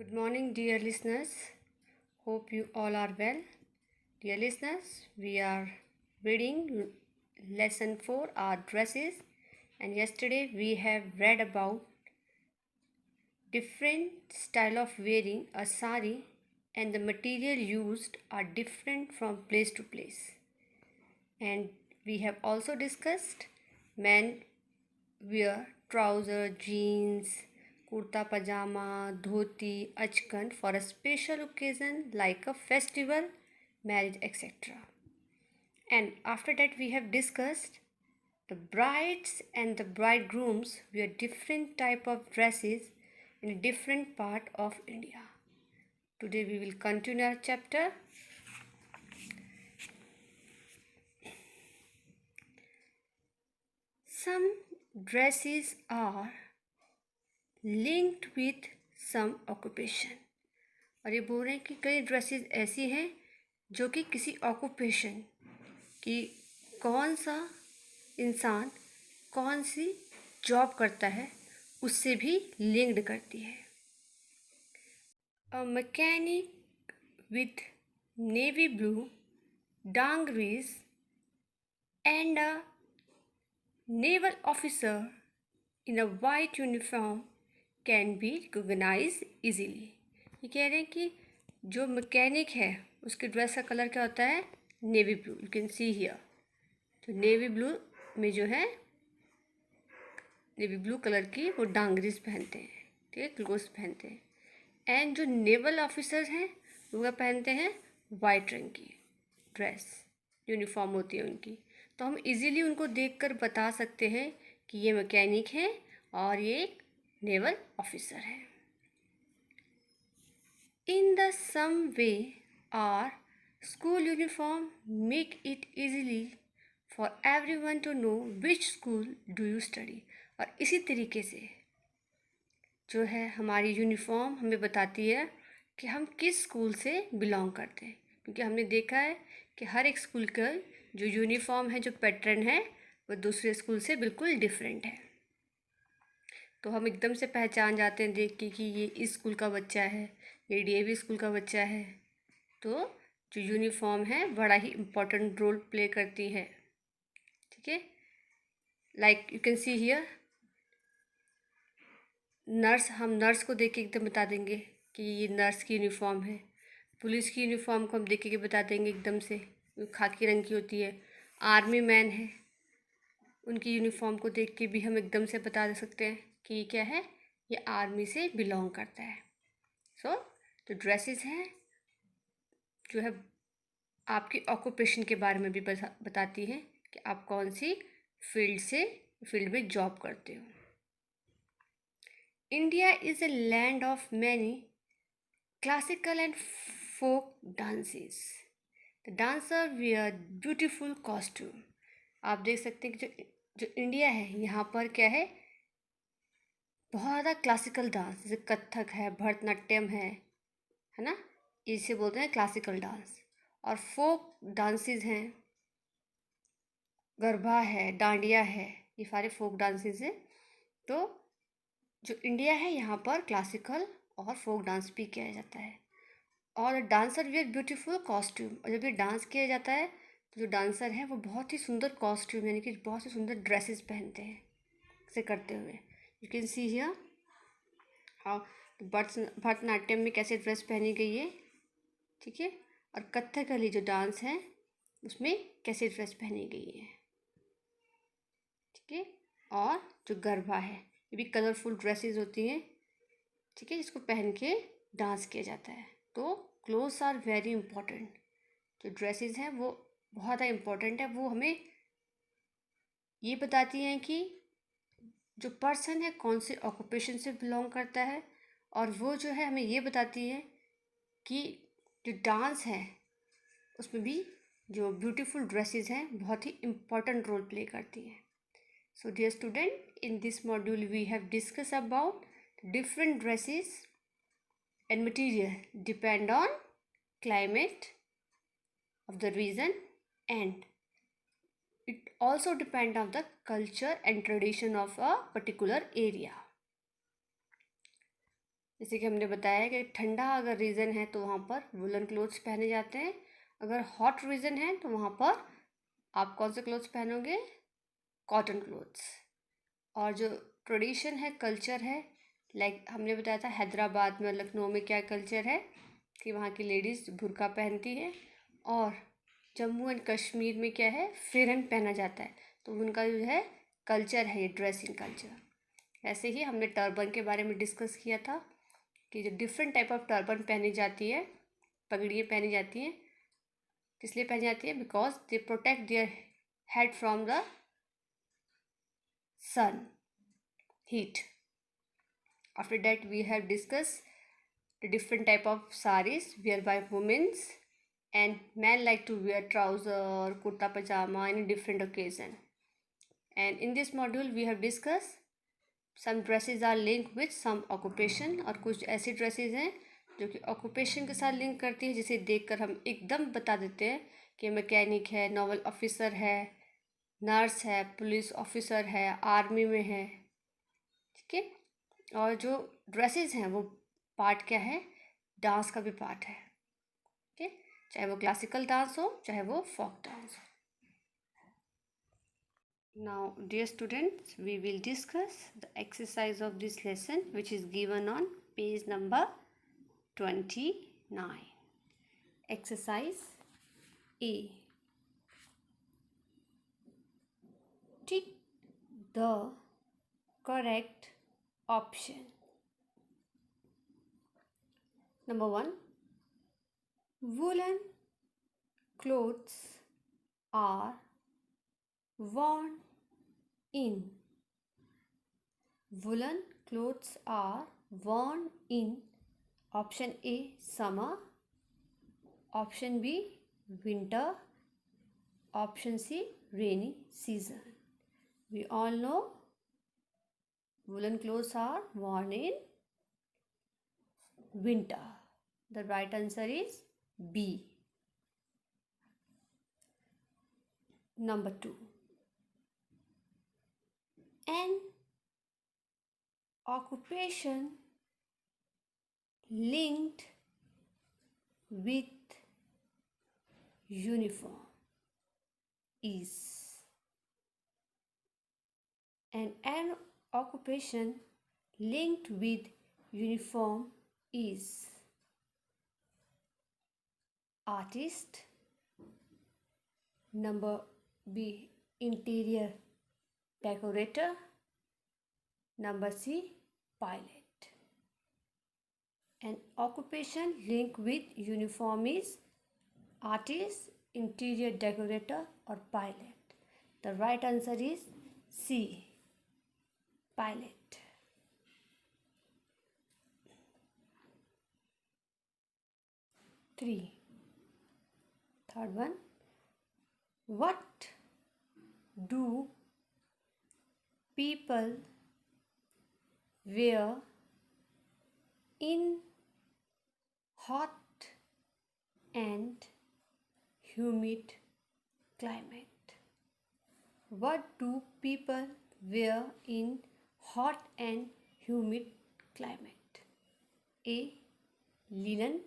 Good morning, dear listeners. Hope you all are well. Dear listeners, we are reading lesson 4, our dresses, and yesterday we have read about different style of wearing a sari, and the material used are different from place to place. And we have also discussed men wear trouser, jeans, kurta pajama, dhoti, achkan for a special occasion like a festival, marriage, etc. And after that we have discussed the brides and the bridegrooms wear different type of dresses in a different part of India. Today we will continue our chapter. Some dresses are linked with some occupation. और ये बोल रहे हैं कि कई dresses ऐसी हैं जो कि किसी ऑक्यूपेशन कि कौन सा इंसान कौन सी जॉब करता है उससे भी लिंक्ड करती है. A mechanic with navy blue dungarees and a naval officer in a white uniform can be recognise easily. ये कह रहे हैं कि जो मैकेनिक है उसके ड्रेस का कलर क्या होता है? Navy blue. You can see here. तो नेवी ब्लू में जो है नेवी ब्लू कलर की वो डांगरीज पहनते हैं, ठीक है, क्लोथ्स पहनते हैं. एंड जो नेवल ऑफिसर्स हैं वो क्या पहनते हैं? वाइट रंग की ड्रेस यूनिफॉर्म होती है उनकी. तो हम इजीली उनको देखकर बता सकते हैं कि ये मैकेनिक है और ये एक नेवल ऑफिसर है. In the some way, our school uniform make it easily for everyone to know which school do you study. और इसी तरीके से जो है हमारी यूनिफॉर्म हमें बताती है कि हम किस स्कूल से बिलोंग करते हैं, क्योंकि हमने देखा है कि हर एक स्कूल का जो यूनिफॉर्म है, जो पैटर्न है, वो दूसरे स्कूल से बिल्कुल डिफरेंट है. तो हम एकदम से पहचान जाते हैं देख के कि ये इस स्कूल का बच्चा है, ये डीएवी स्कूल का बच्चा है. तो जो यूनिफॉर्म है बड़ा ही इम्पोर्टेंट रोल प्ले करती है, ठीक है. Like you can see here nurse. हम नर्स को देख के एकदम बता देंगे कि ये नर्स की यूनिफॉर्म है. पुलिस की यूनिफॉर्म को हम देख के बता देंगे एकदम से, खाकी रंग की होती है. आर्मी मैन है, उनकी यूनिफॉर्म को देख के भी हम एकदम से बता सकते हैं कि ये क्या है, ये आर्मी से बिलोंग करता है. सो तो ड्रेसेस हैं जो है आपकी ऑक्यूपेशन के बारे में भी बताती हैं कि आप कौन सी फील्ड में जॉब करते हो. India is a land of many classical and folk dances. The dancer wear beautiful costume. आप देख सकते हैं कि जो इंडिया है यहाँ पर क्या है, बहुत ज़्यादा क्लासिकल डांस, जैसे कथक है, भरतनाट्यम है ना, इसे बोलते हैं क्लासिकल डांस. और फोक डांसेस हैं, गरबा है, डांडिया है, ये सारे फोक डांसेस हैं. तो जो इंडिया है यहाँ पर क्लासिकल और फोक डांस भी किया जाता है. और डांसर वियर ब्यूटीफुल कॉस्ट्यूम. और जब ये डांस किया जाता है तो जो डांसर है वो बहुत ही सुंदर कॉस्ट्यूम यानी कि बहुत ही सुंदर ड्रेसेस पहनते हैं इसे करते हुए. You can see here how Bharatanatyam में कैसे ड्रेस पहनी गई है, ठीक है. और कथकली जो डांस है उसमें कैसे ड्रेस पहनी गई है, ठीक है. और जो गरबा है ये भी कलरफुल ड्रेसेस होती हैं, ठीक है, जिसको पहन के डांस किया जाता है. तो क्लोथ्स आर वेरी इम्पोर्टेंट. जो ड्रेसेस हैं वो बहुत ज़्यादा इम्पोर्टेंट है. वो हमें ये बताती हैं कि जो पर्सन है कौन से ऑक्यूपेशन से बिलोंग करता है. और वो जो है हमें ये बताती है कि जो डांस है उसमें भी जो ब्यूटीफुल ड्रेसेस हैं बहुत ही इम्पोर्टेंट रोल प्ले करती हैं. So dear student, in this module we have discussed about different dresses and material depend on climate of the region, and it also depend on the culture and tradition of a particular area. जैसे कि हमने बताया कि ठंडा अगर reason है तो वहाँ पर वुलन क्लोथ्स पहने जाते हैं, अगर हॉट रीजन है तो वहाँ पर आप कौन से क्लोथ्स पहनोगे, कॉटन क्लोथ्स। और जो ट्रेडिशन है, कल्चर है, लाइक हमने बताया था हैदराबाद में, लखनऊ में क्या कल्चर है कि वहाँ की लेडीज़ बुर्का पहनती है, और जम्मू एंड कश्मीर में क्या है, फेरन पहना जाता है। तो उनका जो है कल्चर है ये ड्रेसिंग कल्चर। ऐसे ही हमने टर्बन के बारे में डिस्कस किया था कि जो डिफरेंट टाइप ऑफ टर्बन पहनी जाती है, पगड़ियाँ पहनी जाती हैं, इसलिए पहनी जाती है because they protect their head from the sun heat. After that, we have discussed the different type of saris wear by women, and men like to wear trouser, kurta pajama in a different occasion. And in this module, we have discussed some dresses are linked with some occupation, और कुछ ऐसी dresses हैं जो कि occupation के साथ link करती है, जिसे देखकर हम एकदम बता देते हैं कि मैकेनिक है, नॉवल ऑफिसर है, नर्स है, पुलिस ऑफिसर है, आर्मी में है। ठीक है। और जो ड्रेसेस हैं वो पार्ट क्या है, डांस का भी पार्ट है। ठीक है, चाहे वो क्लासिकल डांस हो, चाहे वो फोक डांस हो। Now dear students, we will discuss the exercise of this lesson which is given on page number 29. Exercise A, tick the correct option. Number 1, woolen clothes are worn in. Woolen clothes are worn in option A summer, option B winter, option C rainy season. We all know woolen clothes are worn in winter. The right answer is B. Number 2, an occupation linked with uniform is. An occupation linked with uniform is artist. Number B, interior decorator. Number C, pilot. An occupation linked with uniform is artist, interior decorator or pilot. The right answer is C, pilot. 3, third one, what do people wear in hot and humid climate? What do people wear in hot and humid climate? A, linen,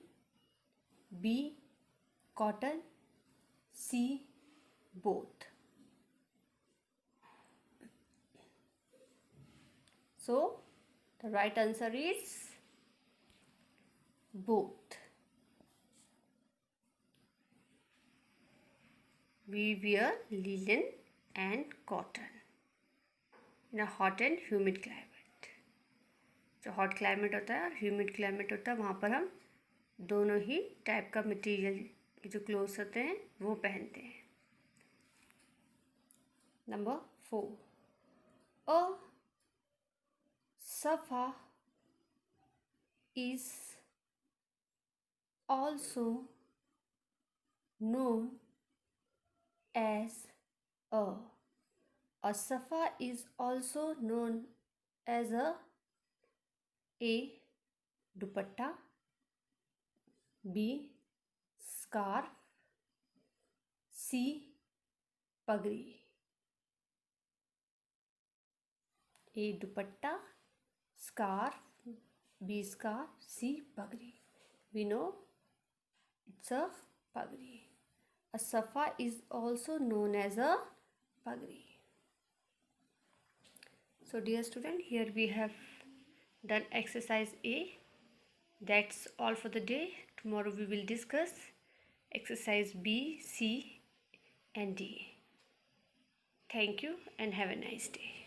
B, cotton, C, both. So the right answer is both. We wear linen and cotton in a hot and humid climate. जो hot climate होता है और humid climate होता है, वहाँ पर हम दोनों ही टाइप का मटेरियल के जो क्लोथ्स होते हैं वो पहनते हैं. Number 4, a safa is also known as a safa is also known as a dupatta, B, scarf, C, pagri. A dupatta, scarf, B scarf, C pagri. We know it's a pagri. A safa is also known as a pagri. So dear student, here we have done exercise A. That's all for the day. Tomorrow we will discuss exercise B, C and D. Thank you and have a nice day.